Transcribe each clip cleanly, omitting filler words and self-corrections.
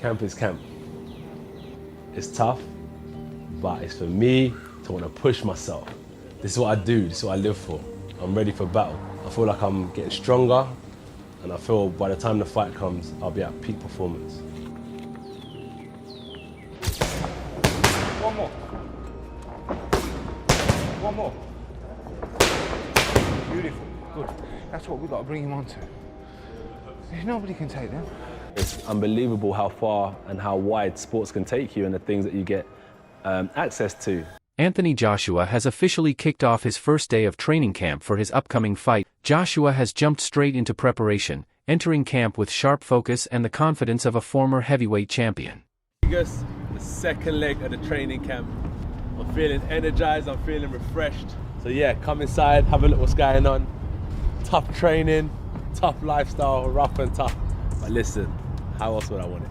Camp is camp. It's tough, but it's for me to want to push myself. This is what I do, this is what I live for. I'm ready for battle. I feel like I'm getting stronger, and I feel by the time the fight comes, I'll be at peak performance. One more. One more. Beautiful, good. That's what we've got to bring him on to. Nobody can take them. It's unbelievable how far and how wide sports can take you and the things that you get access to. Anthony Joshua has officially kicked off his first day of training camp for his upcoming fight. Joshua has jumped straight into preparation, entering camp with sharp focus and the confidence of a former heavyweight champion. The second leg of the training camp. I'm feeling energized, I'm feeling refreshed. So yeah, come inside, have a look what's going on. Tough training, tough lifestyle, rough and tough. But listen, how else would I want it?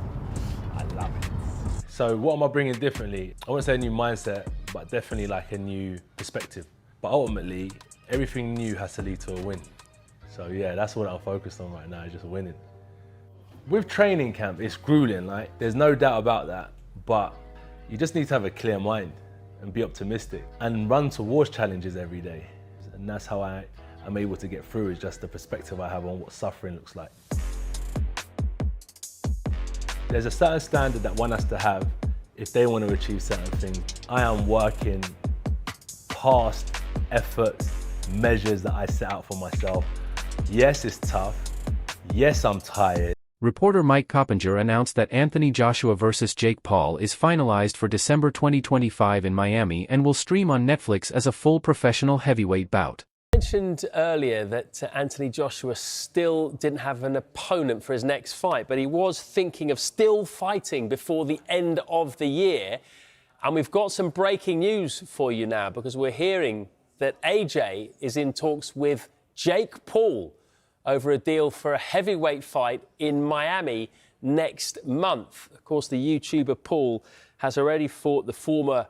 I love it. So what am I bringing differently? I wouldn't say a new mindset, but definitely like a new perspective. But ultimately, everything new has to lead to a win. So yeah, that's what I'm focused on right now, just winning. With training camp, it's grueling, like there's no doubt about that, but you just need to have a clear mind and be optimistic and run towards challenges every day. And that's how I'm able to get through, is just the perspective I have on what suffering looks like. There's a certain standard that one has to have if they want to achieve certain things. I am working past efforts, measures that I set out for myself. Yes, it's tough. Yes, I'm tired. Reporter Mike Coppinger announced that Anthony Joshua vs. Jake Paul is finalized for December 2025 in Miami and will stream on Netflix as a full professional heavyweight bout. You mentioned earlier that Anthony Joshua still didn't have an opponent for his next fight, but he was thinking of still fighting before the end of the year. And we've got some breaking news for you now, because we're hearing that AJ is in talks with Jake Paul over a deal for a heavyweight fight in Miami next month. Of course, the YouTuber Paul has already fought the former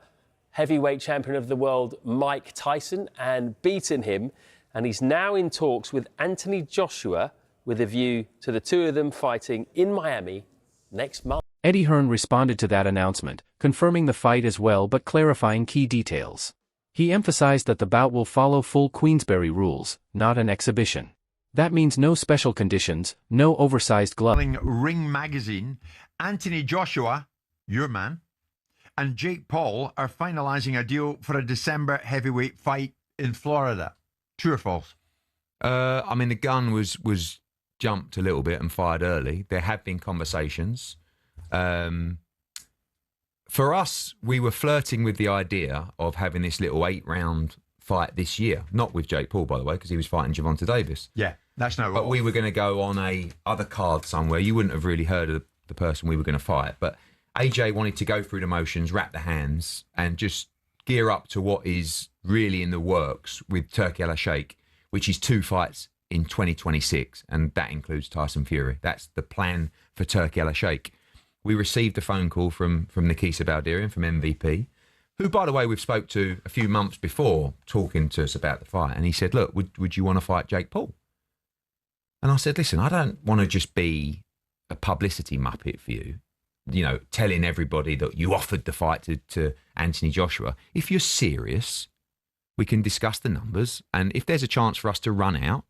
heavyweight champion of the world, Mike Tyson, and beaten him. And he's now in talks with Anthony Joshua with a view to the two of them fighting in Miami next month. Eddie Hearn responded to that announcement, confirming the fight as well but clarifying key details. He emphasized that the bout will follow full Queensberry rules, not an exhibition. That means no special conditions, no oversized gloves. Ring Magazine, Anthony Joshua, your man, and Jake Paul are finalizing a deal for a December heavyweight fight in Florida. True or false? I mean, the gun was jumped a little bit and fired early. There have been conversations. For us, we were flirting with the idea of having this little 8-round fight this year. Not with Jake Paul, by the way, because he was fighting Gervonta Davis. Yeah, that's no. But we were going to go on a other card somewhere. You wouldn't have really heard of the person we were going to fight. But AJ wanted to go through the motions, wrap the hands, and just gear up to what is really in the works with Turki Al-Sheikh, which is 2 fights in 2026, and that includes Tyson Fury. That's the plan for Turki Al-Sheikh. We received a phone call from Nikisa Baldirian, from MVP, who, by the way, we've spoke to a few months before talking to us about the fight. And he said, look, would you want to fight Jake Paul? And I said, listen, I don't want to just be a publicity muppet for you, you know, telling everybody that you offered the fight to Anthony Joshua. If you're serious, we can discuss the numbers. And if there's a chance for us to run out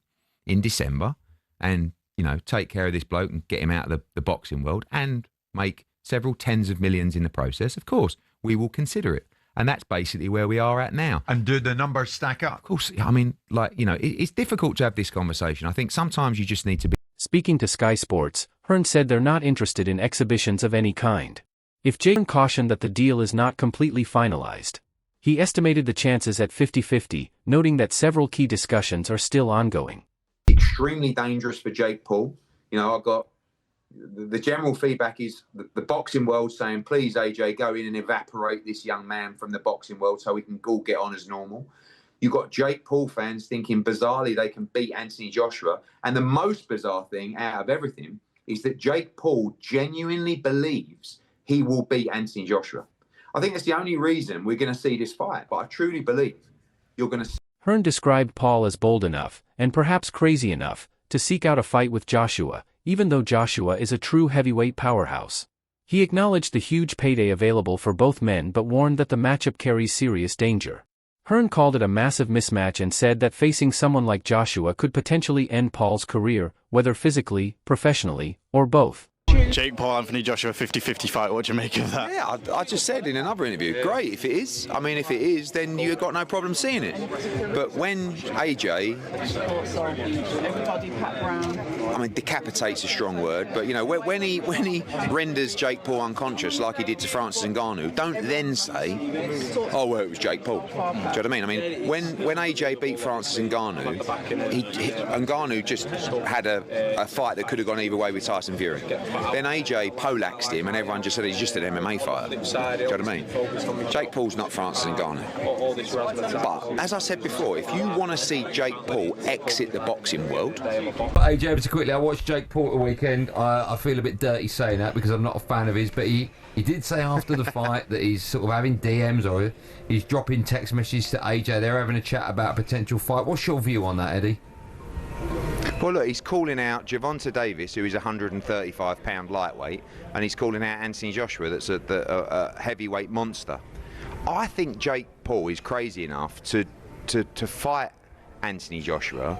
in December and, you know, take care of this bloke and get him out of the boxing world and make several tens of millions in the process, of course, we will consider it. And that's basically where we are at now. And do the numbers stack up? Of course, I mean, like, you know, it's difficult to have this conversation. I think sometimes you just need to be... Speaking to Sky Sports, Hearn said they're not interested in exhibitions of any kind. If Jake cautioned that the deal is not completely finalized. He estimated the chances at 50-50, noting that several key discussions are still ongoing. Extremely dangerous for Jake Paul. You know, I've got... The general feedback is the boxing world saying, please, AJ, go in and evaporate this young man from the boxing world so we can all get on as normal. You've got Jake Paul fans thinking bizarrely they can beat Anthony Joshua. And the most bizarre thing out of everything is that Jake Paul genuinely believes he will beat Anthony Joshua. I think that's the only reason we're going to see this fight. But I truly believe you're going to see. Hearn described Paul as bold enough, and perhaps crazy enough, to seek out a fight with Joshua, even though Joshua is a true heavyweight powerhouse. He acknowledged the huge payday available for both men but warned that the matchup carries serious danger. Hearn called it a massive mismatch and said that facing someone like Joshua could potentially end Paul's career, whether physically, professionally, or both. Jake Paul, Anthony Joshua 50-50 fight, what do you make of that? Yeah, I just said in another interview, great if it is. I mean, if it is, then you've got no problem seeing it. But when AJ, I mean, decapitate's a strong word, but you know, when he renders Jake Paul unconscious like he did to Francis Ngannou, don't then say, oh well, it was Jake Paul. Do you know what I mean? I mean, when AJ beat Francis Ngannou, Ngannou just had a fight that could have gone either way with Tyson Fury. Then AJ poleaxed him and everyone just said he's just an MMA fighter. Do you know what I mean? Jake Paul's not Francis Ngannou. But, as I said before, if you want to see Jake Paul exit the boxing world... AJ, ever so quickly, I watched Jake Paul at the weekend. I feel a bit dirty saying that because I'm not a fan of his, but he did say after the fight that he's sort of having DMs or he's dropping text messages to AJ. They're having a chat about a potential fight. What's your view on that, Eddie? Well, look, he's calling out Gervonta Davis, who is a 135-pound lightweight, and he's calling out Anthony Joshua, that's a heavyweight monster. I think Jake Paul is crazy enough to fight Anthony Joshua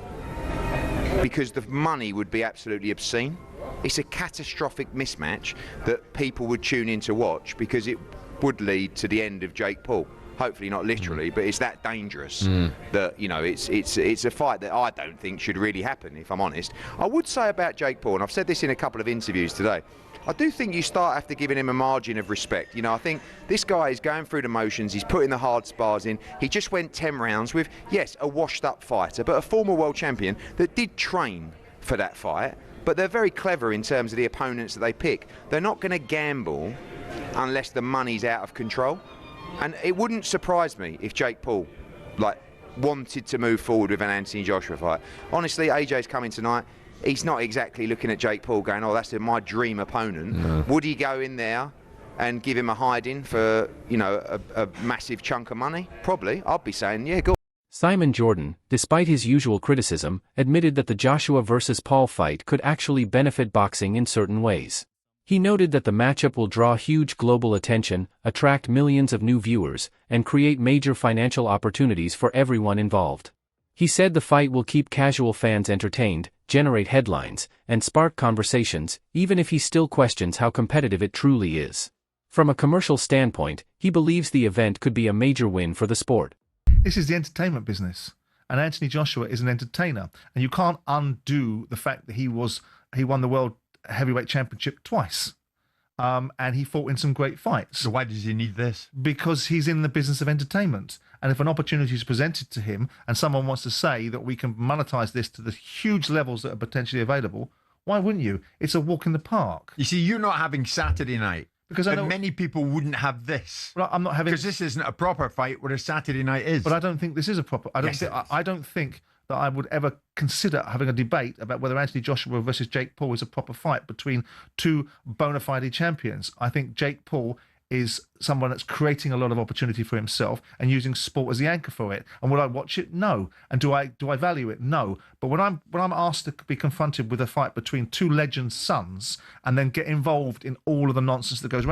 because the money would be absolutely obscene. It's a catastrophic mismatch that people would tune in to watch because it would lead to the end of Jake Paul. Hopefully not literally, but it's that dangerous that, you know, it's a fight that I don't think should really happen, if I'm honest. I would say about Jake Paul, and I've said this in a couple of interviews today, I do think you start after giving him a margin of respect. You know, I think this guy is going through the motions, he's putting the hard spars in. He just went 10 rounds with, yes, a washed-up fighter, but a former world champion that did train for that fight. But they're very clever in terms of the opponents that they pick. They're not going to gamble unless the money's out of control. And it wouldn't surprise me if Jake Paul, wanted to move forward with an Anthony Joshua fight. Honestly, AJ's coming tonight. He's not exactly looking at Jake Paul going, oh, that's my dream opponent. No. Would he go in there and give him a hiding for, you know, a massive chunk of money? Probably. I'd be saying, yeah, go. Simon Jordan, despite his usual criticism, admitted that the Joshua versus Paul fight could actually benefit boxing in certain ways. He noted that the matchup will draw huge global attention, attract millions of new viewers, and create major financial opportunities for everyone involved. He said the fight will keep casual fans entertained, generate headlines, and spark conversations, even if he still questions how competitive it truly is. From a commercial standpoint, he believes the event could be a major win for the sport. This is the entertainment business, and Anthony Joshua is an entertainer, and you can't undo the fact that he won the world heavyweight championship twice, and he fought in some great fights. So why does he need this? Because he's in the business of entertainment, and if an opportunity is presented to him and someone wants to say that we can monetize this to the huge levels that are potentially available, why wouldn't you? It's a walk in the park. You see, you're not having Saturday night. Because I know many people wouldn't have this. Well, I'm not having, because this isn't a proper fight where a Saturday night is. But I don't think this is a proper. I don't think that I would ever consider having a debate about whether Anthony Joshua versus Jake Paul is a proper fight between two bona fide champions. I think Jake Paul is someone that's creating a lot of opportunity for himself and using sport as the anchor for it. And would I watch it? No. And do I value it? No. But when I'm asked to be confronted with a fight between two legends' sons and then get involved in all of the nonsense that goes around